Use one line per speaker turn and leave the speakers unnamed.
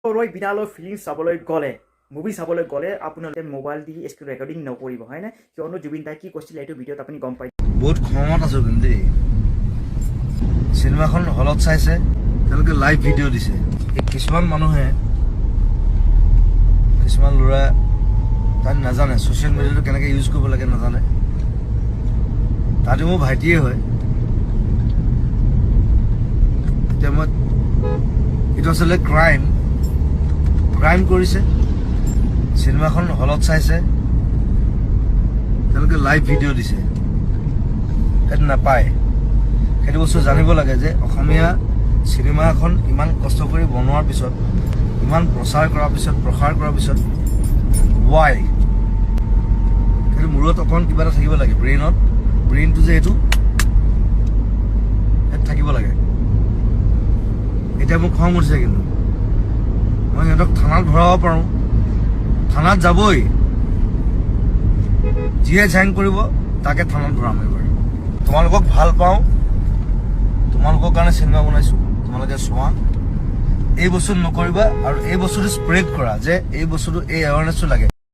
বিনালৈ film চাবলৈ গ'লে movie চাবলৈ গ'লে আপোনালোকে মোবাইল দি স্ক্ৰীন ৰেকৰ্ডিং নকৰিব হয়নে কিয়নো জুবিন দাই কি কৈছিলে এইটো ভিডিঅ'ত আপুনি গম পাই
বহুত খঙত আছো কিন্তু দেই চিনেমাখন হলত চাইছে তেওঁলোকে লাইভ ভিডিঅ' দিছে কিছুমান মানুহে কিছুমান ল'ৰা তাত নাজানে ছ'চিয়েল মিডিয়াটো কেনেকৈ ইউজ কৰিব লাগে নাজানে তাতে মোৰ ভাইটিয়ে হয় এতিয়া মই এইটো আচলতে ক্ৰাইম কৰিছে চিনেমাখন হলত চাইছে তেওঁলোকে লাইভ ভিডিঅ' দিছে সেইটো নাপায় সেইটো বস্তু জানিব লাগে যে অসমীয়া চিনেমা এখন ইমান কষ্ট কৰি বনোৱাৰ পিছত ইমান প্ৰচাৰ কৰাৰ পিছত ৱাই সেইটো মূৰত অকণ কিবা এটা থাকিব লাগে ব্ৰেইনটো যে এইটো থাকিব লাগে এতিয়া মোক খং উঠিছে কিন্তু মই সিহঁতক থানাত ভৰাব পাৰোঁ থানাত যাবই যিয়ে জইন কৰিব তাকে থানাত ভৰাম এইবাৰ তোমালোকক ভাল পাওঁ তোমালোকৰ কাৰণে চিনেমা বনাইছোঁ তোমালোকে চোৱা এই বস্তু নকৰিবা আৰু এই বস্তুটো স্প্ৰেড কৰা যে এই বস্তুটো এই এৱাৰনেছটো লাগে